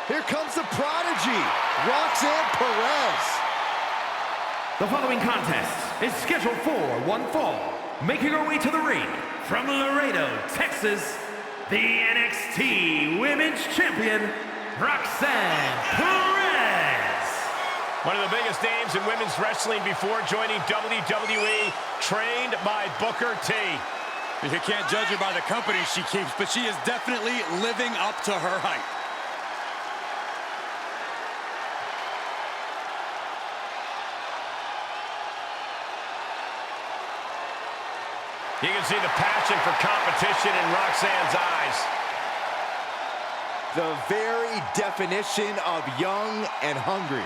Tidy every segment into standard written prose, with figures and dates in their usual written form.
Here comes the prodigy, Roxanne Perez. The following contest is scheduled for one fall. Making her way to the ring from Laredo, Texas, the NXT Women's Champion, Roxanne Perez. One of the biggest names in women's wrestling before joining WWE, trained by Booker T. You can't judge her by the company she keeps, but she is definitely living up to her hype. You can see the passion for competition in Roxanne's eyes. The very definition of young and hungry.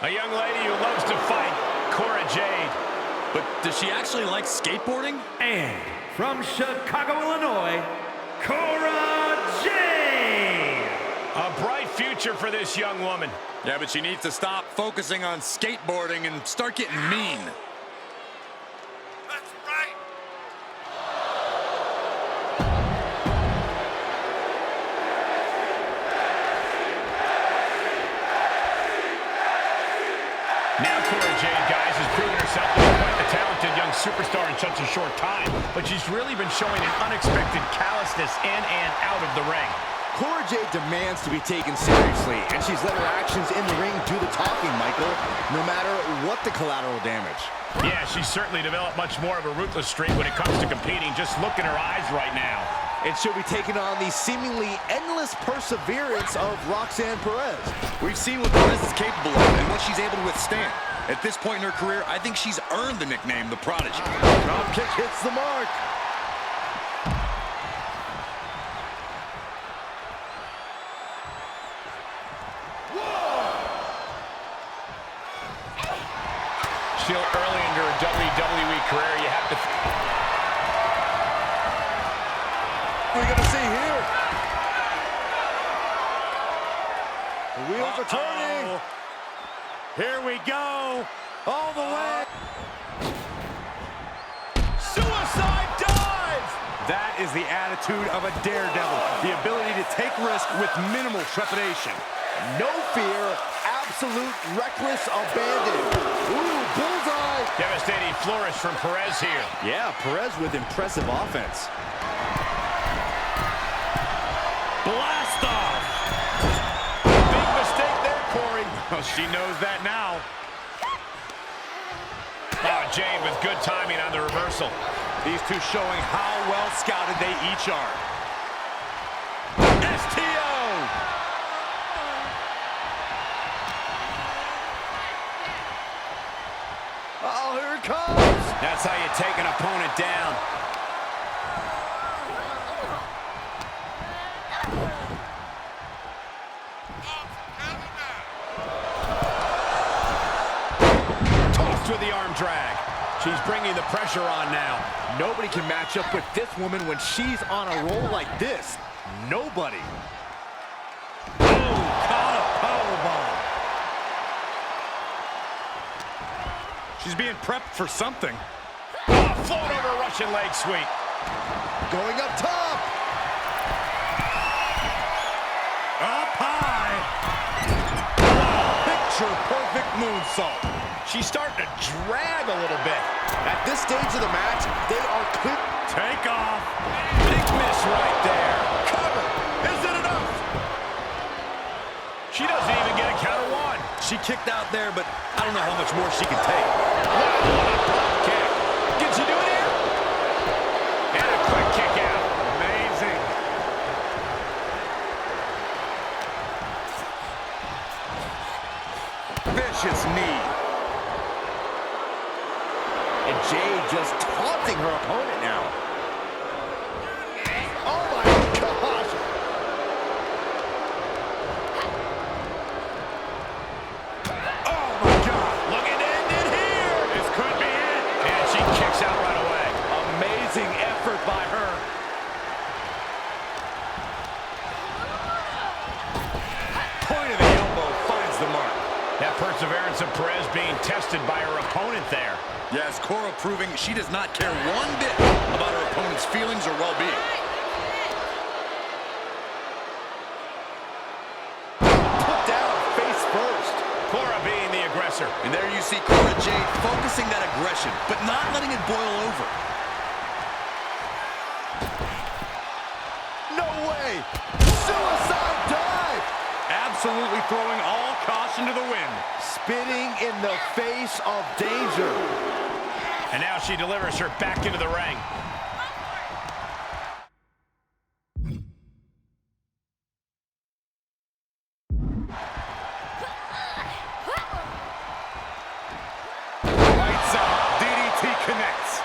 A young lady who loves to fight, Cora Jade. But does she actually like skateboarding? And from Chicago, Illinois, Cora Jade. A bright future for this young woman. Yeah, but she needs to stop focusing on skateboarding and start getting mean. That's right. Now Cora Jade, guys, has proven herself to be quite the talented young superstar in such a short time, but she's really been showing an unexpected callousness in and out of the ring. Cora Jade demands to be taken seriously, and she's let her actions in the ring do the talking, Michael, no matter what the collateral damage. Yeah, she's certainly developed much more of a ruthless streak when it comes to competing. Just look in her eyes right now. And she'll be taking on the seemingly endless perseverance of Roxanne Perez. We've seen what Perez is capable of and what she's able to withstand. At this point in her career, I think she's earned the nickname the Prodigy. Drop kick hits the mark. Still early into her WWE career, you have to... We're going to see here. The wheels are turning. Here we go. All the way. Suicide dive! That is the attitude of a daredevil. The ability to take risk with minimal trepidation. No fear, absolute reckless abandon. Ooh, bullseye. Devastating flourish from Perez here. Yeah, Perez with impressive offense. Blast off! Big mistake there, Corey. Well, she knows that now. Oh, Jade with good timing on the reversal. These two showing how well scouted they each are. STO! Oh, here it comes. That's how you take an opponent down. Tossed with the arm drag. She's bringing the pressure on now. Nobody can match up with this woman when she's on a roll like this. Nobody. Oh, caught a powerbomb. She's being prepped for something. Oh, float over Russian leg sweep. Going up top. Up high. Picture perfect moonsault. She's starting to drag a little bit. At this stage of the match, they are clear. Take off. Big miss right there. Cover. Is it enough? She doesn't even get a count of one. She kicked out there, but I don't know how much more she can take. Pop kick. Can she do it here? And a quick kick out. Amazing. Vicious knee. And Jade just taunting her opponent now. Oh my gosh. Oh my God. Looking to end it here. This could be it. And she kicks out right away. Amazing effort by her. of Perez being tested by her opponent there. Yes, Cora proving she does not care one bit about her opponent's feelings or well-being. Put down face first. Cora being the aggressor. And there you see Cora Jade focusing that aggression, but not letting it boil over. No way. Suicide dive. Absolutely throwing all caution to the wind. Spitting in the face of danger. And now she delivers her back into the ring. Lights out. DDT connects.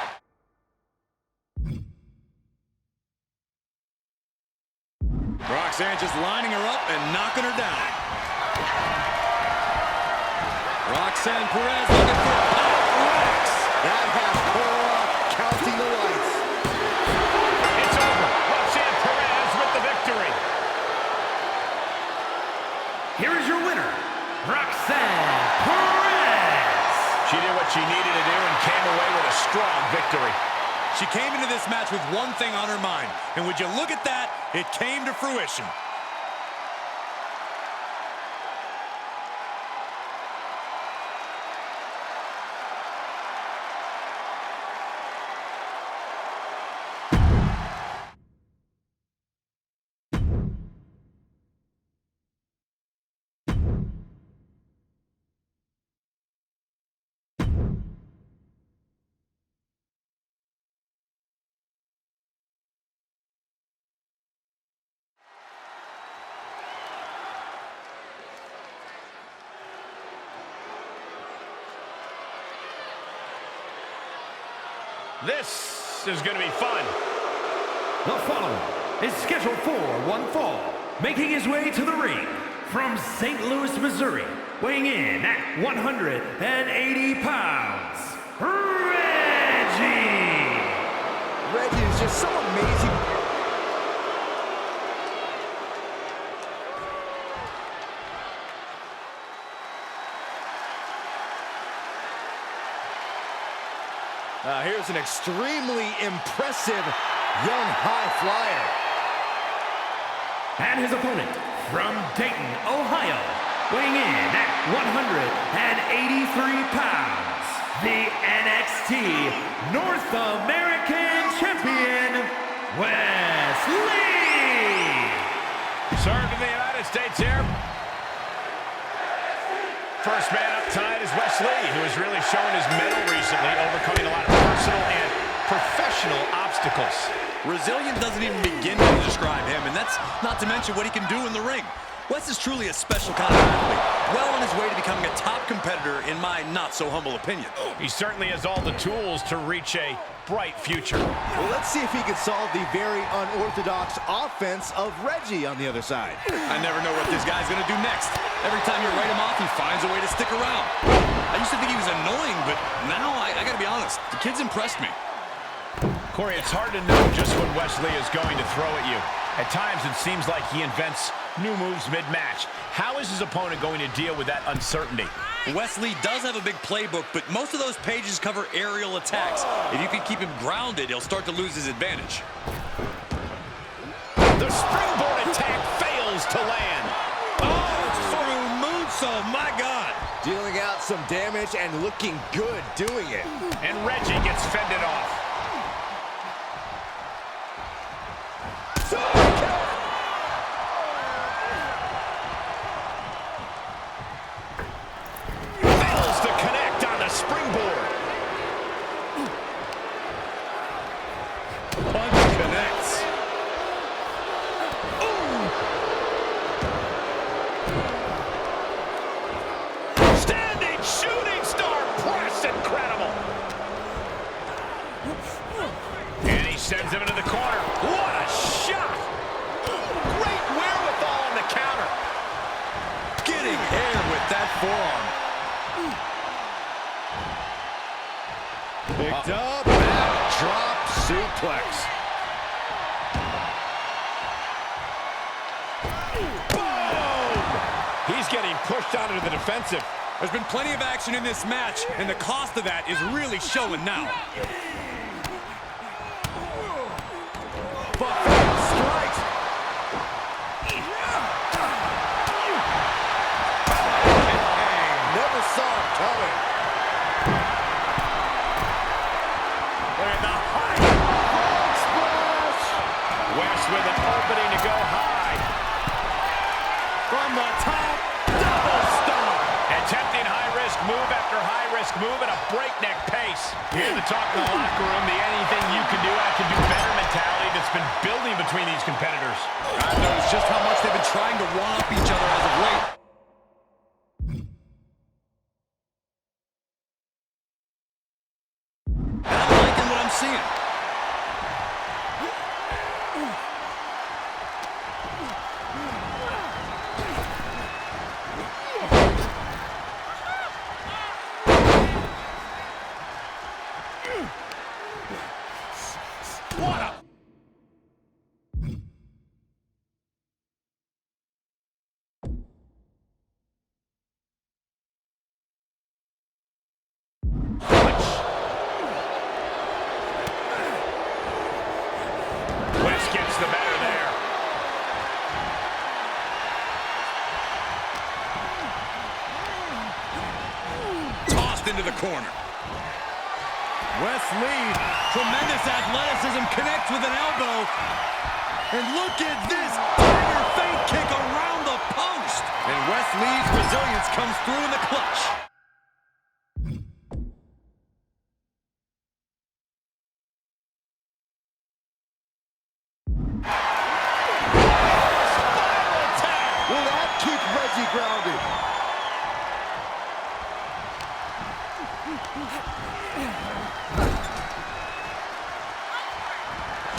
Roxanne just lining her up and knocking her down. Roxanne Perez looking for power rocks. That has Cora counting the lights. It's over. Roxanne Perez with the victory. Here is your winner, Roxanne Perez. She did what she needed to do and came away with a strong victory. She came into this match with one thing on her mind, and would you look at that, it came to fruition. This is going to be fun. The following is scheduled for one fall, making his way to the ring from St. Louis, Missouri, weighing in at 180 pounds, Reggie. Reggie is just so amazing. Here's an extremely impressive young high flyer. And his opponent from Dayton, Ohio, weighing in at 183 pounds, the NXT North American Champion, Wes Lee. Served in the United States here. First man up tonight is Wes Lee, who has really shown his mettle recently, overcoming a lot of personal and professional obstacles. Resilient doesn't even begin to describe him, and that's not to mention what he can do in the ring. Wes is truly a special kind of athlete, well on his way to becoming a top competitor, in my not-so-humble opinion. He certainly has all the tools to reach a bright future. Well, let's see if he can solve the very unorthodox offense of Reggie on the other side. I never know what this guy's going to do next. Every time you write him off, he finds a way to stick around. I used to think he was annoying, but now I got to be honest, the kid's impressed me. Corey, it's hard to know just when Wes Lee is going to throw at you. At times, it seems like he invents new moves mid-match. How is his opponent going to deal with that uncertainty? Wes Lee does have a big playbook, but most of those pages cover aerial attacks. If you can keep him grounded, he'll start to lose his advantage. The springboard attack fails to land. Oh, sort of moonsault, my God. Dealing out some damage and looking good doing it. And Reggie gets fended off. Fails to connect on the springboard. Punch connects. Standing shooting star press, incredible. And he sends him into the corner. What a shot! Great wherewithal on the counter. Getting air with that forearm. Picked up, backdrop suplex. Boom! He's getting pushed out into the defensive. There's been plenty of action in this match, and the cost of that is really showing now. Buffalo strikes. Never saw him coming. And the high splash. West with an opening to go high. From the top, double stomp. Attempting high-risk move after high-risk move at a breakneck pace. Hear the talk in the locker room, the anything you can do, I can do better mentality that's been building between these competitors. I've noticed just how much they've been trying to one-up each other as of late. And I'm liking what I'm seeing. What a... West gets the better there. Tossed into the corner. West lead. Tremendous athleticism, connects with an elbow. And look at this tiger feint kick around the post. And West Lee's resilience comes through in the clutch. Will that keep Reggie grounded?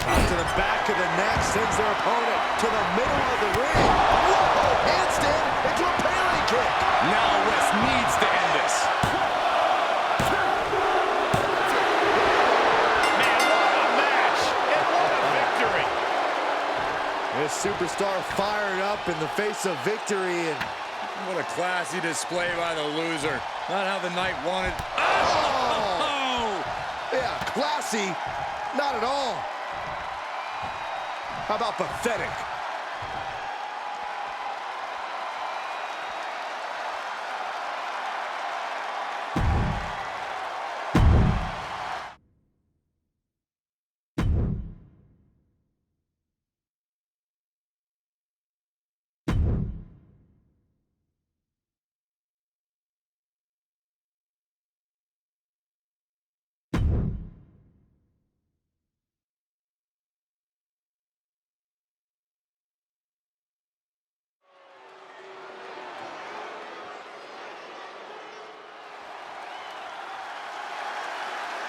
To the back of the neck, sends their opponent to the middle of the ring. Whoa! Handstand into a parallel kick. Now West needs to end this. Man, what a match! And what a victory! This superstar fired up in the face of victory, and What a classy display by the loser. Not how the night wanted. oh! Yeah, classy, not at all. How about pathetic?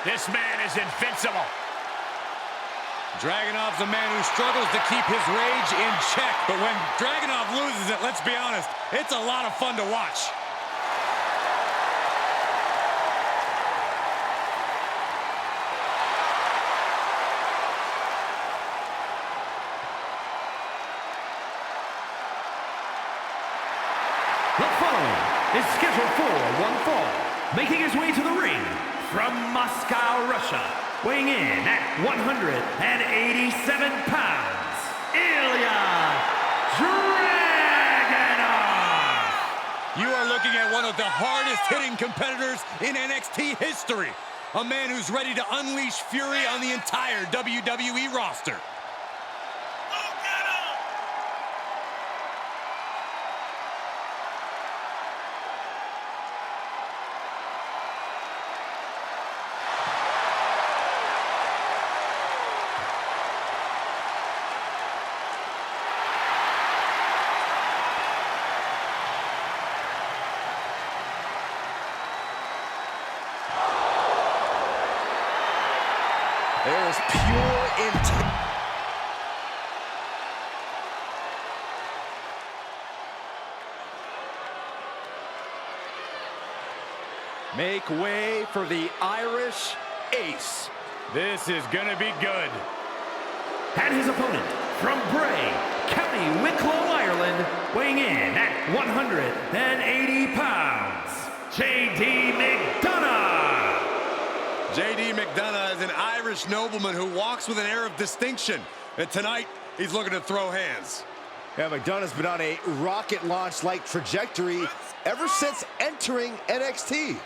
This man is invincible. Dragunov's a man who struggles to keep his rage in check. But when Dragunov loses it, let's be honest, it's a lot of fun to watch. The following is scheduled for one fall, making his way to the ring from Moscow, Russia, weighing in at 187 pounds, Ilya Dragunov. You are looking at one of the hardest-hitting competitors in NXT history. A man who's ready to unleash fury on the entire WWE roster. There is pure intent. Make way for the Irish Ace. This is gonna be good. And his opponent from Bray, County Wicklow, Ireland, weighing in at 180 pounds, J.D. McDonough. J.D. McDonough is an Irish nobleman who walks with an air of distinction. And tonight, he's looking to throw hands. Yeah, McDonough's been on a rocket launch-like trajectory ever since entering NXT.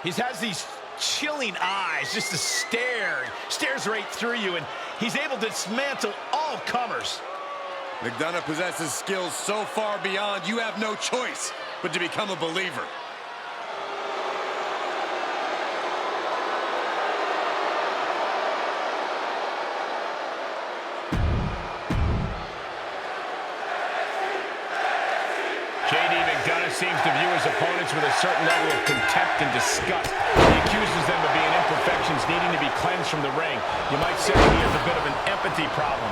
He has these chilling eyes, just a stares right through you, and he's able to dismantle all comers. McDonough possesses skills so far beyond you have no choice but to become a believer. J.D. McDonough seems to view his opponents with a certain level of contempt and disgust. He accuses them of being imperfections needing to be cleansed from the ring. You might say he has a bit of an empathy problem.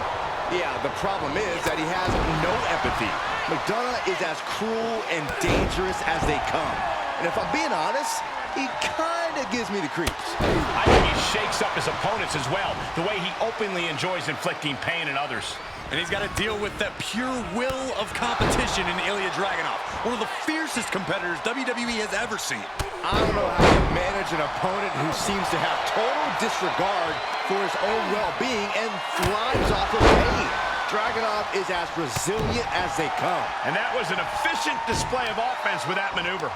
Yeah, the problem is that he has no empathy. McDonough is as cruel and dangerous as they come. And if I'm being honest, he kind of gives me the creeps. I think he shakes up his opponents as well, the way he openly enjoys inflicting pain on others. And he's got to deal with that pure will of competition in Ilya Dragunov, one of the fiercest competitors WWE has ever seen. I don't know how to manage an opponent who seems to have total disregard for his own well-being and thrives off of pain. Dragunov is as resilient as they come. And that was an efficient display of offense with that maneuver.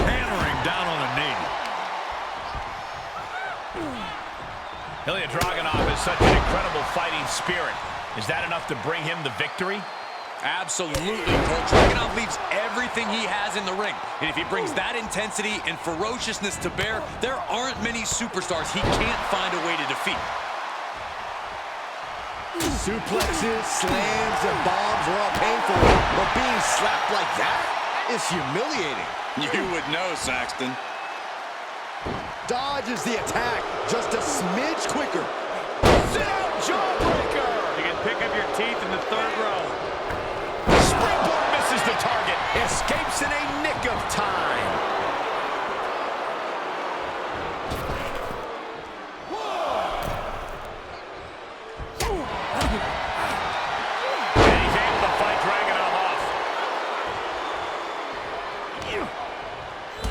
Hammering down on a knee. Ilya Dragunov has such an incredible fighting spirit. Is that enough to bring him the victory? Absolutely, Cole. Dragunov leaves everything he has in the ring. And if he brings that intensity and ferociousness to bear, there aren't many superstars he can't find a way to defeat. Suplexes, slams, and bombs are all painful, but being slapped like that is humiliating. You would know, Saxton. Dodges the attack just a smidge quicker. Sit-out jawbreaker! You can pick up your teeth in the third row. Springboard misses the target. Escapes in a nick of time. And he's able to fight Dragunov off.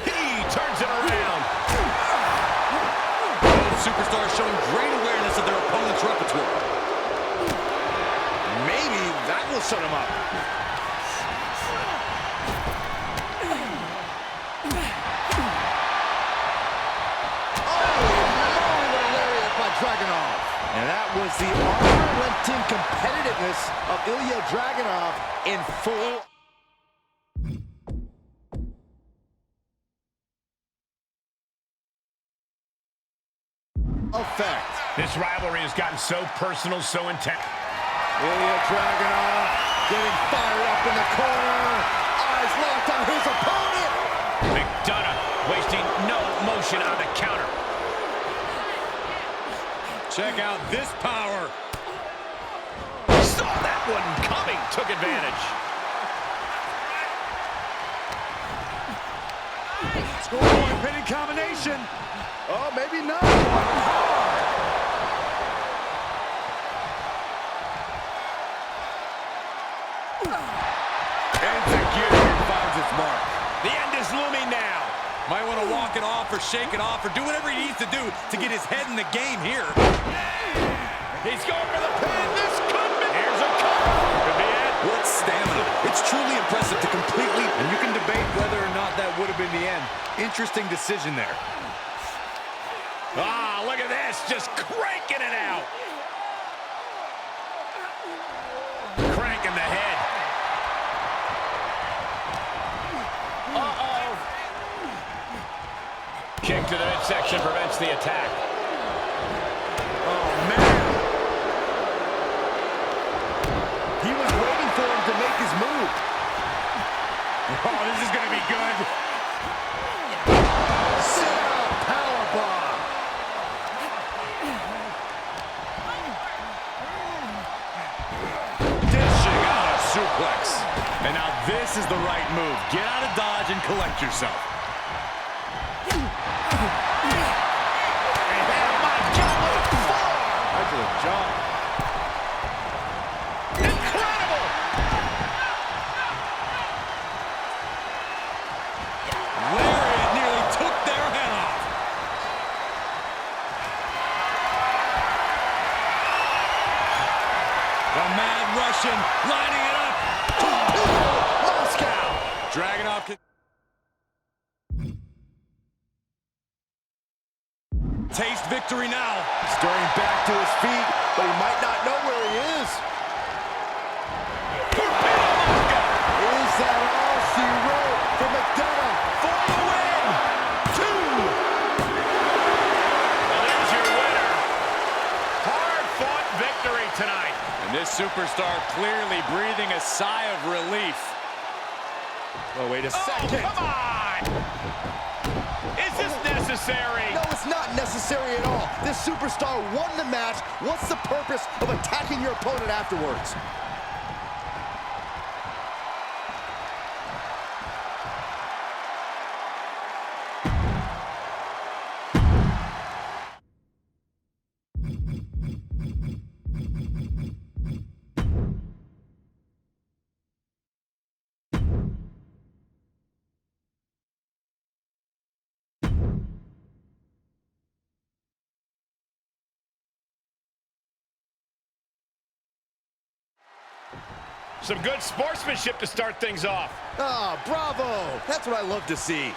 He turns it around. Both superstars showing great awareness of their opponent's repertoire. Maybe that will shut him up. Dragunov. And that was the unrelenting competitiveness of Ilya Dragunov in full effect. This rivalry has gotten so personal, so intense. Ilya Dragunov getting fired up in the corner. Eyes locked on his opponent. McDonough wasting no motion on the counter. Check out this power. Saw that one coming, took advantage. Scoreboard pinning combination. Oh, maybe not. Execution finds its mark. The end is looming now. Might want to walk it off or shake it off or do whatever he needs to do to get his head in the game here. He's going for the pin. This could be. Here's a cover. Could be it. What stamina. It's truly impressive to completely, and you can debate whether or not that would have been the end. Interesting decision there. Ah, look at this. Just cranking it out. Cranking the head. Uh-oh. Kick to the midsection prevents the attack. Oh, man. He was waiting for him to make his move. Oh, this is going to be good. Sit-out powerbomb. Dishing out a suplex. And now this is the right move. Get out of dodge and collect yourself. Job. Incredible! victory now. Stirring back to his feet, but he might not know where he is. Is that all she wrote for McDonough for the win? 2. Well, there's your winner. Hard-fought victory tonight. And this superstar clearly breathing a sigh of relief. Oh, wait a second. Oh, come on! Is this necessary? No, it's not necessary at all. This superstar won the match. What's the purpose of attacking your opponent afterwards? Some good sportsmanship to start things off. Ah, bravo. That's what I love to see.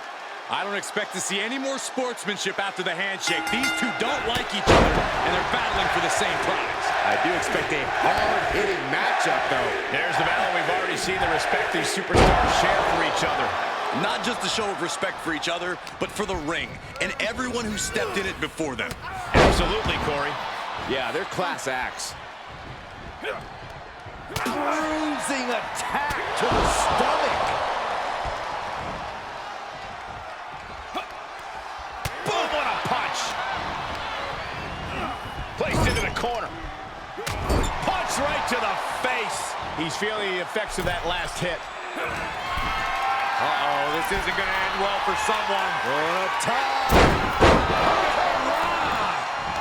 I don't expect to see any more sportsmanship after the handshake. These two don't like each other, and they're battling for the same prize. I do expect a hard-hitting matchup, though. There's the battle. We've already seen the respect these superstars share for each other. Not just a show of respect for each other, but for the ring and everyone who stepped in it before them. Absolutely, Corey. Yeah, they're class acts. Bruising attack to the stomach. Boom, what a punch. Placed into the corner. Punch right to the face. He's feeling the effects of that last hit. Uh-oh, this isn't going to end well for someone.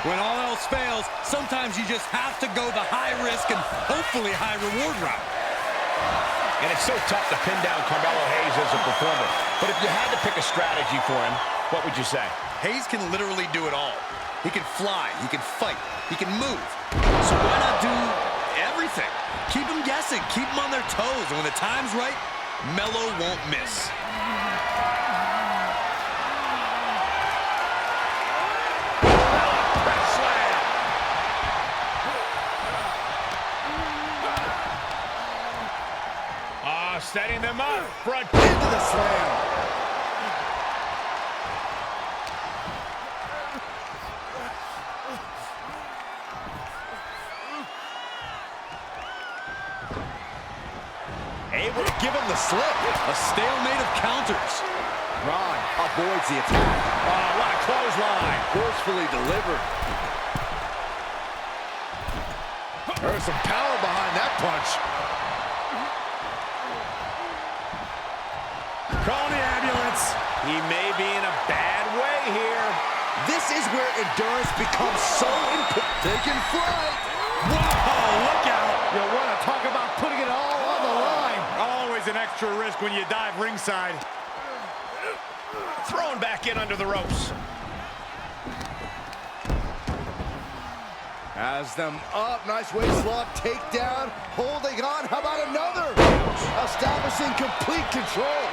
When all else fails, sometimes you just have to go the high risk and hopefully high reward route. And it's so tough to pin down Carmelo Hayes as a performer. But if you had to pick a strategy for him, what would you say? Hayes can literally do it all. He can fly, he can fight, he can move. So why not do everything? Keep them guessing, keep them on their toes, and when the time's right, Melo won't miss. Setting them up. Front Into the slam. Able to give him the slip. A stalemate of counters. Ron avoids the attack. Oh, what a clothesline. Forcefully delivered. There's some power behind that punch. Call the ambulance. He may be in a bad way here. This is where endurance becomes so important. Taking flight. Whoa, look out. You want to talk about putting it all on the line. Always an extra risk when you dive ringside. Thrown back in under the ropes. Has them up. Nice waist lock. Takedown. Holding on. How about another? Establishing complete control.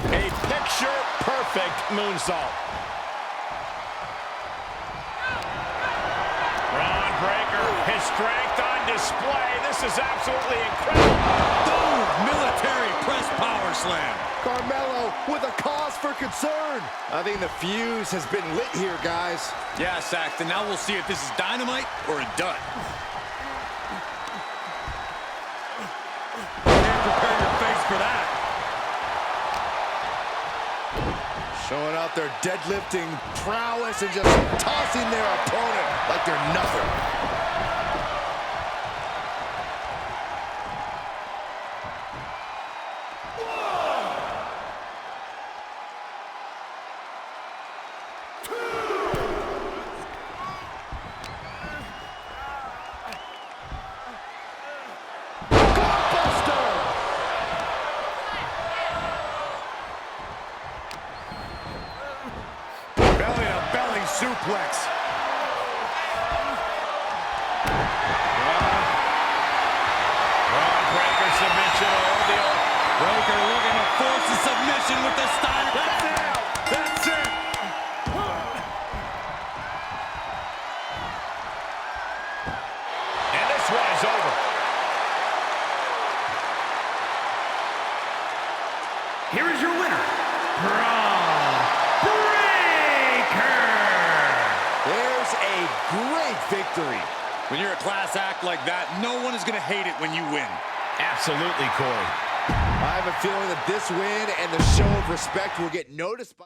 A picture-perfect moonsault. Braun Breaker, his strength on display. This is absolutely incredible. Boom! Military press power slam. Carmelo with a cause for concern. I think the fuse has been lit here, guys. Yeah, Saxton, now we'll see if this is dynamite or a dud. Can't prepare your face for that. Showing out their deadlifting prowess and just tossing their opponent like they're nothing. Belly-to-belly suplex. forces submission with the Steiner. That's it. That's it. And this one is over. Here is your winner, Braun Breaker. There's a great victory. When you're a class act like that, no one is going to hate it when you win. Absolutely, Corey. I have a feeling that this win and the show of respect will get noticed by...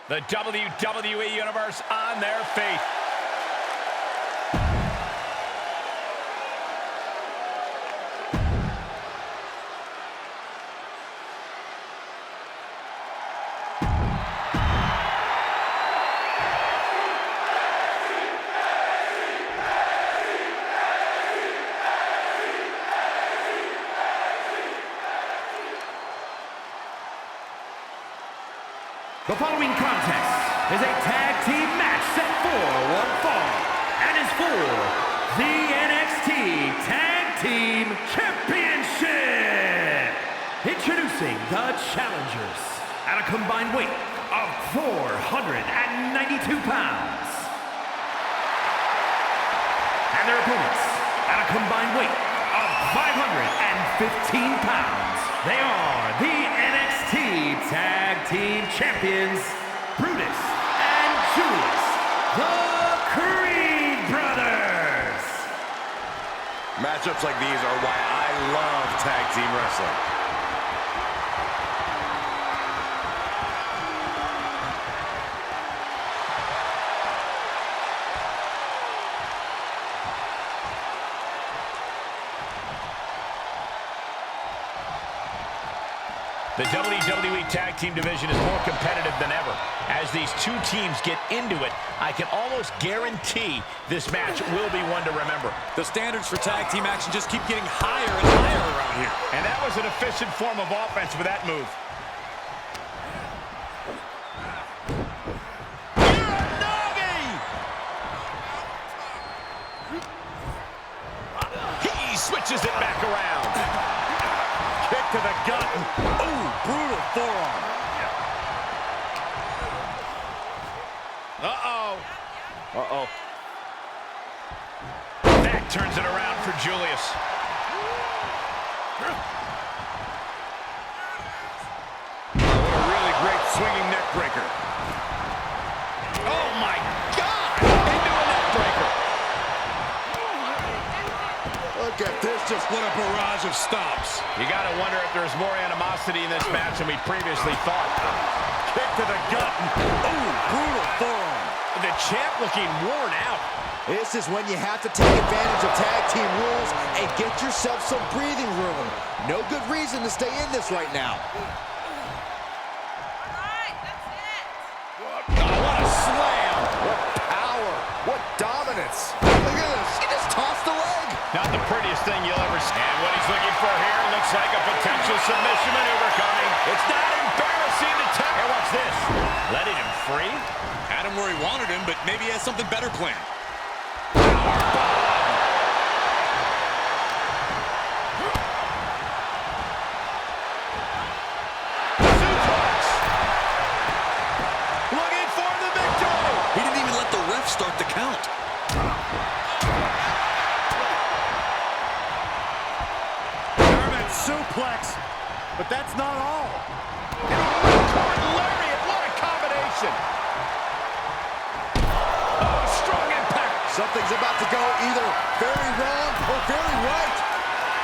The WWE Universe on their feet. The following contest is a tag team match set for one fall and is for the NXT Tag Team Championship. Introducing the challengers at a combined weight of 492 pounds. And their opponents at a combined weight of 515 pounds. They are the NXT Tag Team Champions, Brutus and Julius, the Creed Brothers. Matchups like these are why I love tag team wrestling. The WWE Tag Team division is more competitive than ever. As these two teams get into it, I can almost guarantee this match will be one to remember. The standards for tag team action just keep getting higher and higher around here. And that was an efficient form of offense with that move. He switches it back around. Kick to the gut. Ooh, brutal forearm. Uh-oh. Uh-oh. That turns it around for Julius. What a really great swinging neck breaker. Oh, my God! Into a neck breaker. Look at this, just What a barrage of stomps. You got to wonder if there's more animosity in this match than we previously thought. Kick to the gut. Ooh, brutal forearm. The champ looking worn out. This is when you have to take advantage of tag team rules and get yourself some breathing room. No good reason to stay in this right now. Oh, what a slam. What power, what dominance. Look at this, he just tossed the leg. Not the prettiest thing you'll ever see. And what he's looking for here looks like a potential submission maneuver coming. It's not embarrassing to tell. Hey, watch this. Letting him free. Had him where he wanted him, but maybe he has something better planned. Suplex. Looking for the victory. He didn't even let the ref start the count. German suplex. But that's not all. Ripcord lariat. What a combination. Oh, strong impact. Something's about to go either very wrong or very right.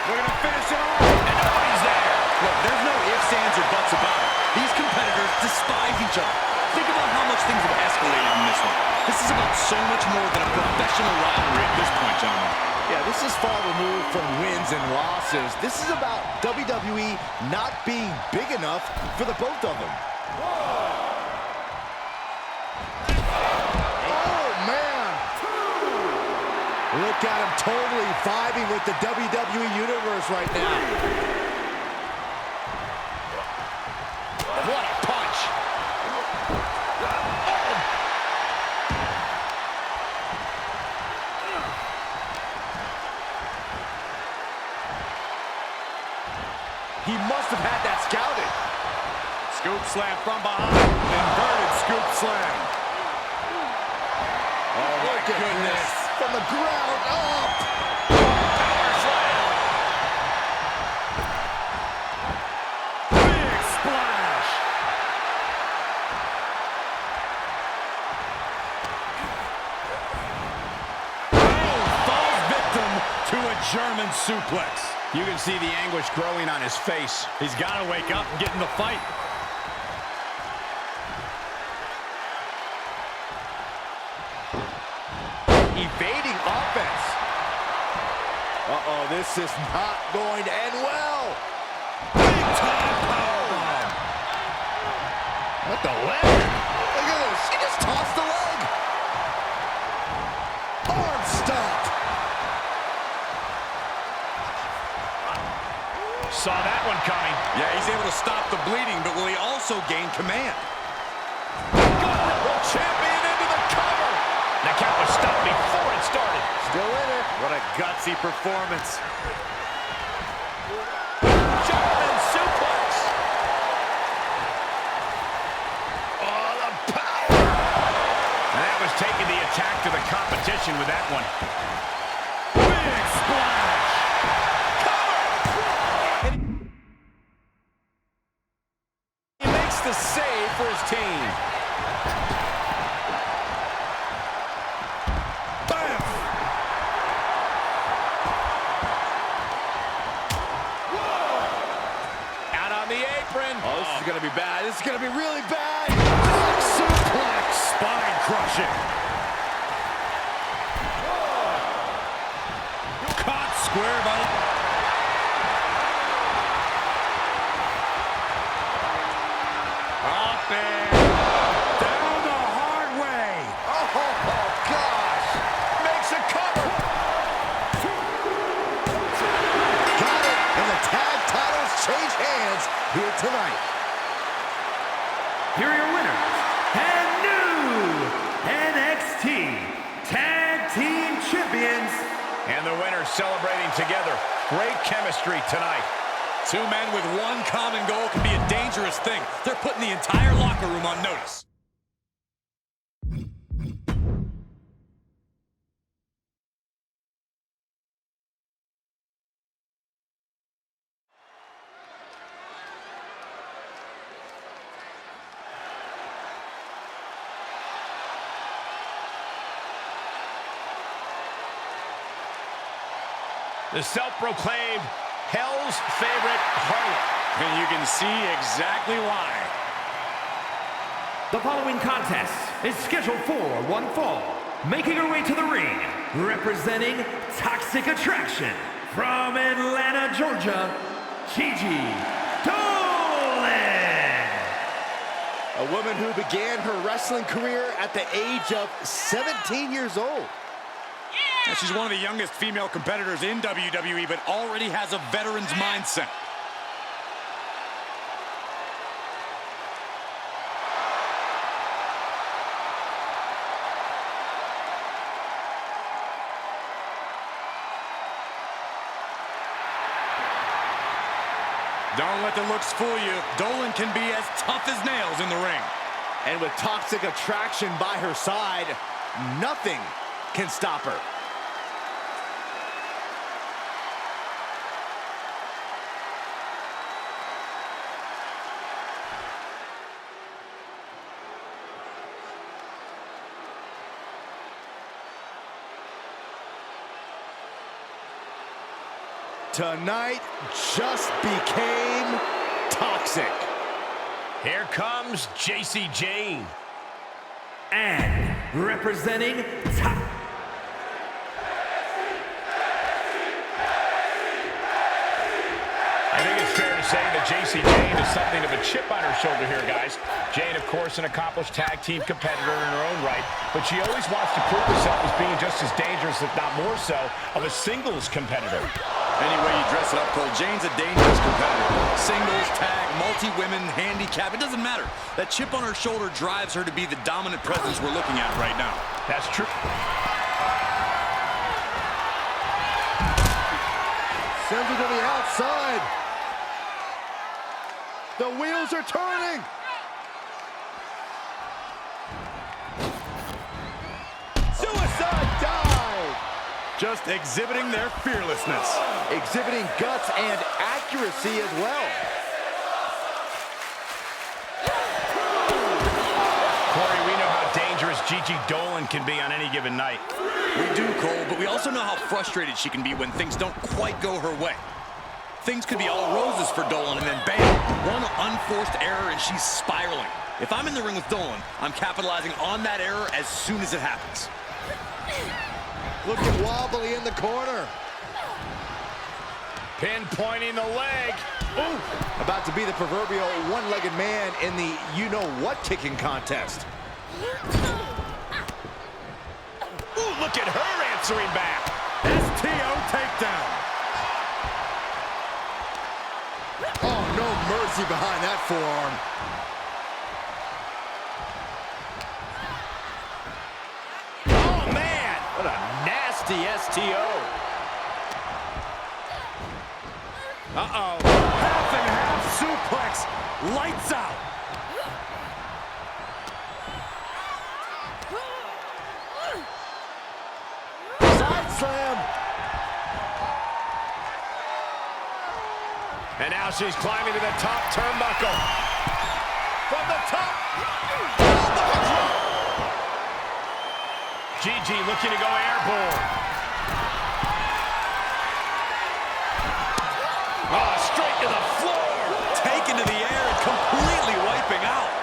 We're going to finish it off. And nobody's there. Look, there's no ifs, ands, or buts about it. These competitors despise each other. Think about how much things have escalated in this one. This is about so much more than a professional rivalry at this point, gentlemen. Yeah, this is far removed from wins and losses. This is about WWE not being big enough for the both of them. Oh, man. Look at him totally vibing with the WWE Universe right now. What a punch. He must have had that scouted. Scoop slam from behind. Inverted scoop slam. Oh, my goodness. From the ground up. Power slam. Big splash. Oh, falls victim to a German suplex. You can see the anguish growing on his face. He's got to wake up and get in the fight. Evading offense. Uh-oh, this is not going to end well. Big time powerbomb. What the leg? Look at this. She just tossed the leg. Arm stomp. Saw that one coming. Yeah, he's able to stop the bleeding, but will he also gain command? The champion into the cover. The count was stopped before it started. Still in it. What a gutsy performance. German suplex. Oh, the power. And that was taking the attack to the competition with that one. Big splash. Cover. He makes the save for his team. Oh, this is going to be bad. This is going to be really bad. Suplex. Spine crushing. Caught square by... Up and down the hard way. Oh, gosh. Makes a cover. Got it. And the tag titles change hands here tonight. Here are your winners and new NXT Tag Team Champions. And the winners celebrating together. Great chemistry tonight. Two men with one common goal can be a dangerous thing. They're putting the entire locker room on notice. The self-proclaimed Hell's favorite harlot. And you can see exactly why. The following contest is scheduled for one fall. Making her way to the ring, representing Toxic Attraction from Atlanta, Georgia, Gigi Dolan. A woman who began her wrestling career at the age of 17 years old. And she's one of the youngest female competitors in WWE, but already has a veteran's mindset. Don't let the looks fool you. Dolan can be as tough as nails in the ring. And with Toxic Attraction by her side, nothing can stop her. Tonight just became toxic. Here comes JC Jane. And representing top. say that Jacy Jayne has something of a chip on her shoulder here, guys. Jayne, of course, an accomplished tag team competitor in her own right, but she always wants to prove herself as being just as dangerous, if not more so, of a singles competitor. Any way you dress it up, Cole, Jayne's a dangerous competitor. Singles, tag, multi-women, handicap, it doesn't matter. That chip on her shoulder drives her to be the dominant presence we're looking at right now. That's true. Sends her to the outside. The wheels are turning. Suicide dive. Just exhibiting their fearlessness. Exhibiting guts and accuracy as well. Corey, we know how dangerous Gigi Dolan can be on any given night. We do, Cole, but we also know how frustrated she can be when things don't quite go her way. Things could be all roses for Dolan, and then bam, one unforced error and she's spiraling. If I'm in the ring with Dolan, I'm capitalizing on that error as soon as it happens. Looking wobbly in the corner. Pinpointing the leg. Ooh. About to be the proverbial one-legged man in the you-know-what kicking contest. Ooh, look at her answering back. STO takedown. Oh, no mercy behind that forearm. Oh, man. What a nasty STO. Uh-oh. Half and half suplex. Lights out. Side slam. And now she's climbing to the top turnbuckle. From the top. Gigi looking to go airborne. Oh, straight to the floor. Taken to the air and completely wiping out.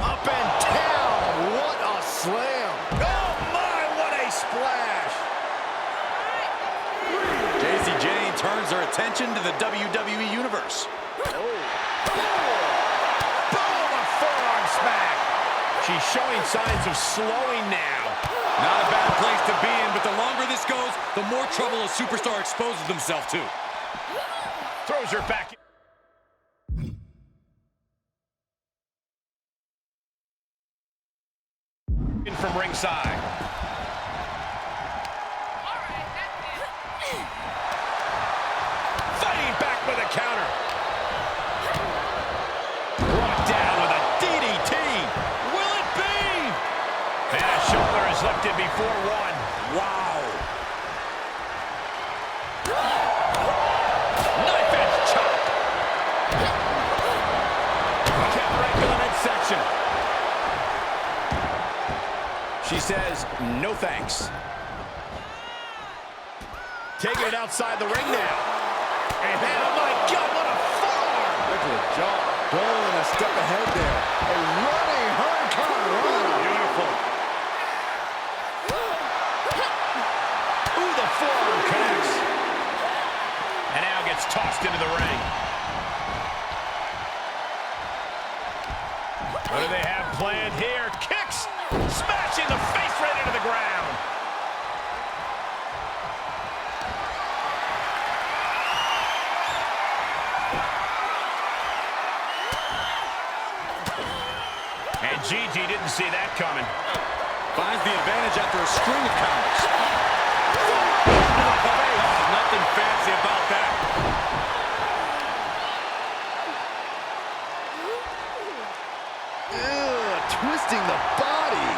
Up and down. What a slam. Oh, my, what a splash. Jacy Jayne turns her attention to the WWE Universe. Boom, a forearm smack. She's showing signs of slowing now. Not a bad place to be in, but the longer this goes, the more trouble a superstar exposes themselves to. Throws her back. In from ringside. Fighting back with a counter. Brought down with a DDT. Will it be? And a shoulder is lifted before one. Wow. Knife edge chop. Kept right to the midsection. She says, no thanks. Taking it outside the ring now. And then, oh my God, what a forearm! Look at the jaw. Dolan a step ahead there. A running hurricanrana. Beautiful. Ooh, the forearm connects. And now gets tossed into the ring. What do they have planned here? Kicks! Smashing the face right into the ground. And Gigi didn't see that coming. Finds the advantage after a string of counters. Nothing fancy about that. Ugh, twisting the body.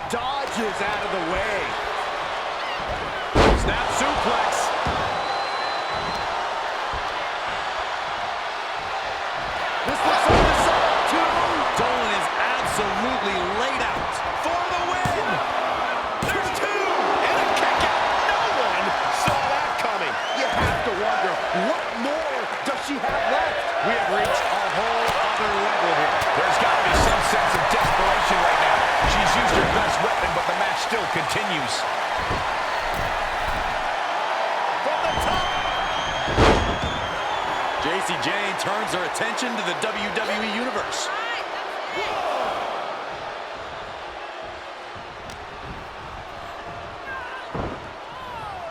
Dodges out of the way. Snap suplex. This looks like the setup too. Dolan is absolutely laid out. For the win. There's two. And a kick out. No one saw that coming. You have to wonder, what more does she have left? We have reached a whole other level here. There's got to be some sense of desperation right now. She's used her best weapon, but the match still continues. Jane turns her attention to the WWE Universe.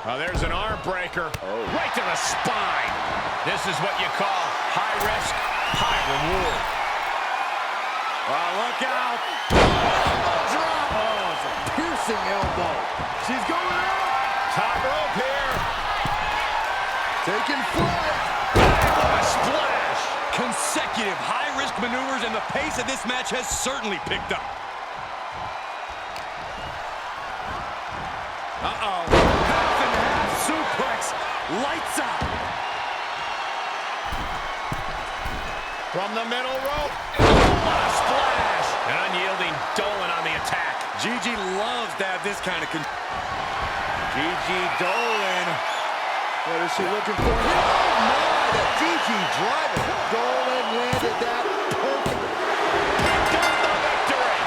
Oh, there's an arm breaker. Right to the spine. This is what you call high risk, high reward. Oh, look out. Drop. Oh, it's a piercing elbow. She's going out. Top rope here. Taking flight. What a splash. Consecutive high-risk maneuvers, and the pace of this match has certainly picked up. Uh-oh. Half and half suplex. Lights out. From the middle rope. What a splash. An unyielding Dolan on the attack. Gigi loves to have this kind of Gigi Dolan. What is she looking for? Oh, my, the Gigi driver. Dolan landed that perfect. Got the victory.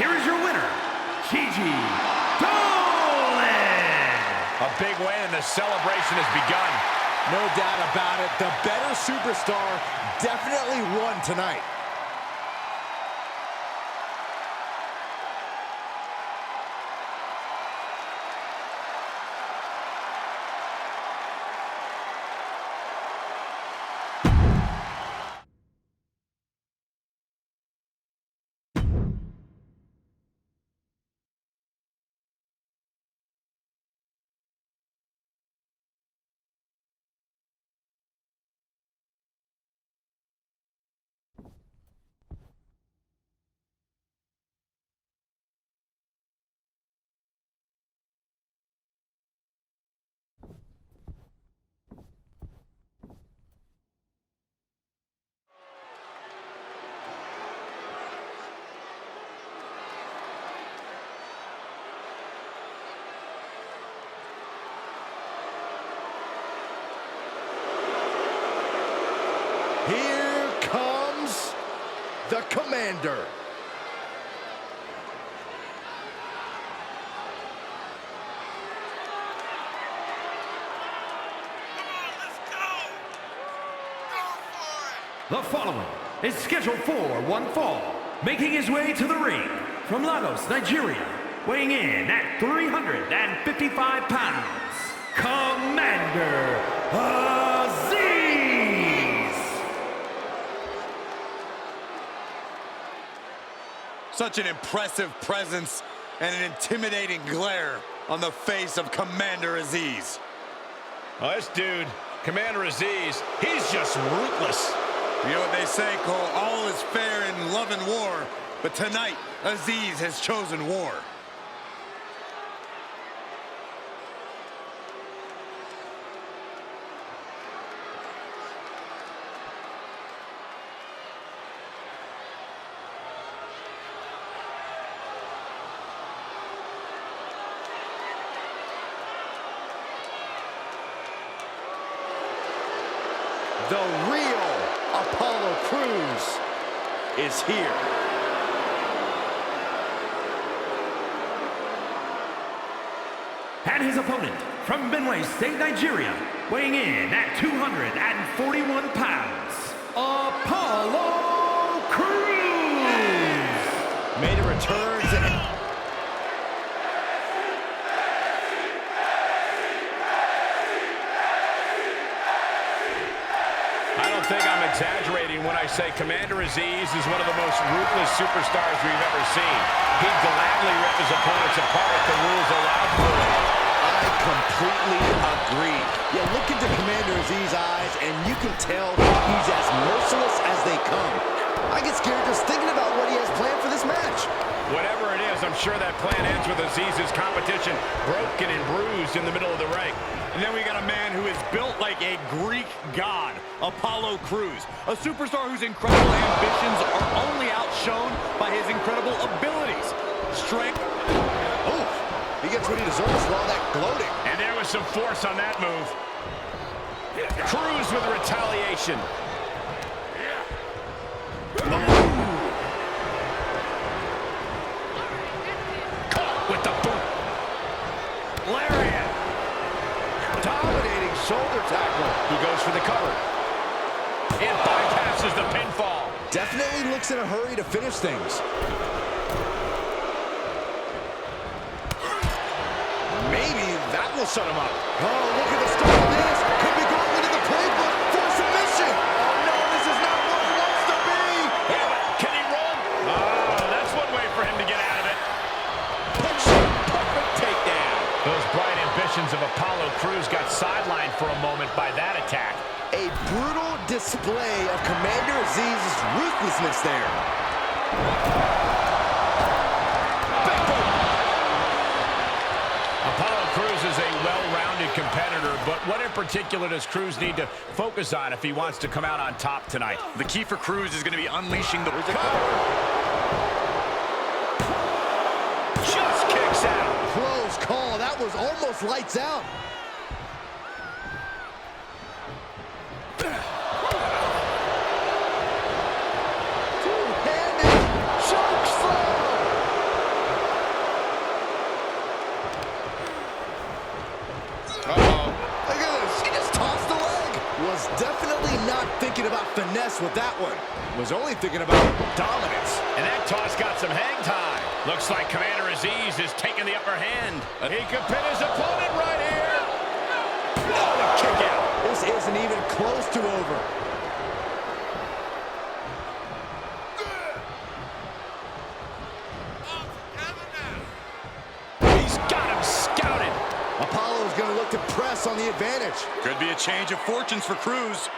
Here is your winner, Gigi Dolan. A big win and the celebration has begun. No doubt about it. The better superstar definitely won tonight. Here comes the Commander. The following is scheduled for one fall, making his way to the ring from Lagos, Nigeria, weighing in at 355 pounds, Commander Aziz! Such an impressive presence and an intimidating glare on the face of Commander Aziz. Oh, this dude, Commander Aziz, he's just ruthless. You know what they say, Cole, all is fair in love and war, but tonight, Aziz has chosen war. The real Apollo Crews is here. And his opponent from Benue State, Nigeria, weighing in at 241 pounds, Apollo Crews! Made a return to... I don't think I'm exaggerating when I say Commander Aziz is one of the most ruthless superstars we've ever seen. He'd gladly rip his opponents apart if the rules allowed for it. I completely agree. Yeah, look into Commander Aziz's eyes, and you can tell he's as merciless as they come. I get scared just thinking about what he has planned for this match. Whatever it is, I'm sure that plan ends with Aziz's competition broken and bruised in the middle of the ring. And then we got a man who is built like a Greek god, Apollo Crews, a superstar whose incredible ambitions are only outshone by his incredible abilities. Strength. Oh, he gets what he deserves for all that gloating. And there was some force on that move. Crews with retaliation. Caught with the boot. Lariat. Dominant. It bypasses the pinfall. Definitely looks in a hurry to finish things. Maybe that will shut him up. Oh, look at the start of this. Could be going into the playbook for submission. Oh, no, this is not what it wants to be. Yeah, but can he run? Oh, that's one way for him to get out of it. Perfect takedown. Those bright ambitions of Apollo Crews got sidelined for a moment by that attack. A brutal display of Commander Aziz's ruthlessness there. Apollo Crews is a well-rounded competitor, but what in particular does Crews need to focus on if he wants to come out on top tonight? The key for Crews is going to be unleashing the... Just kicks out. Close call. That was almost lights out. Two-handed choke slam. Uh-oh. Look at this. He just tossed the leg. Was definitely not thinking about finesse with that one. Was only thinking about dominance. And that toss got some hang time. Looks like Commander Aziz is taking the upper hand. He could pin his opponent right here. Oh, a kick out. This isn't even close to over. He's got him scouted. Apollo's going to look to press on the advantage. Could be a change of fortunes for Crews.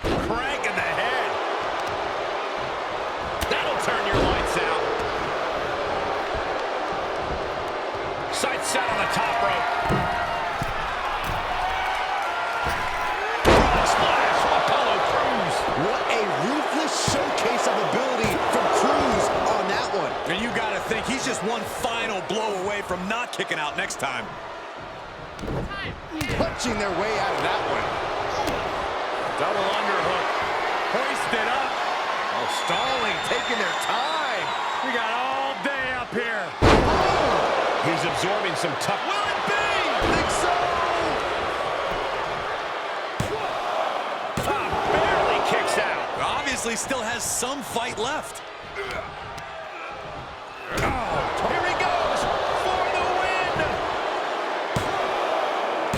Crank in the head. That'll turn your lights out. Sights set on the top rope. Frog splash from Apollo Crews. What a ruthless showcase of ability from Crews on that one. And you got to think he's just one final blow away from not kicking out next time. Punching their way out of that one. Double underhook. Hoisted up. Oh, stalling, taking their time. We got all day up here. He's absorbing some tough... Will it be? I think so. barely kicks out. Obviously still has some fight left. Here he goes for the win.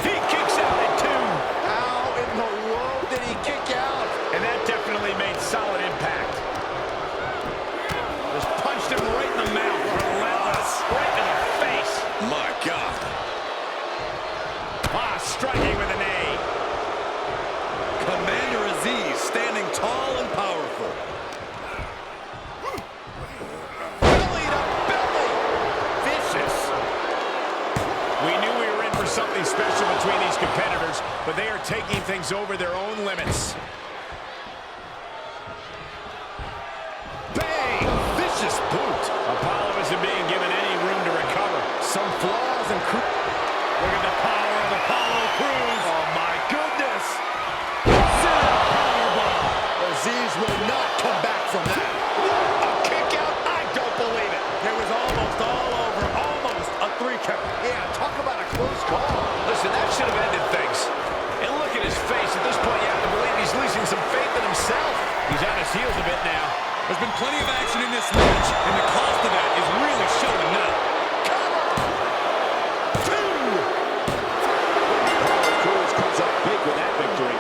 He kicks out at 2. How in the world did he kick out? And that definitely made solid impact. Just punched him right in the mouth. Relentless. Right in the face. My God. Striking with an A. Commander Aziz standing tall and powerful. Belly to belly. Vicious. We knew we were in for something special between these competitors, but they are taking things over their own limits. Bang! Vicious boot. Apollo isn't being given any room to recover. Some flaws and Look at the power of Apollo Crews. Oh, my goodness. Aziz will not come back from that. A kick out? I don't believe it. It was almost all over. Almost a 3 count. Yeah, talk about a close call. Listen, that should have ended things. And look at his face. At this point, you have to believe he's losing some faith in himself. He's on his heels a bit now. There's been plenty of action in this match, and the cost of that is really showing now. Crews comes up big with that victory.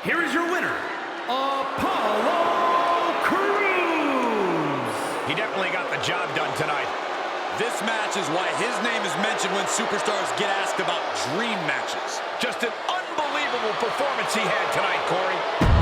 Here is your winner, Apollo Crews. He definitely got the job done tonight. This match is why his name is mentioned when superstars get asked about dream matches. Just an unbelievable performance he had tonight, Corey.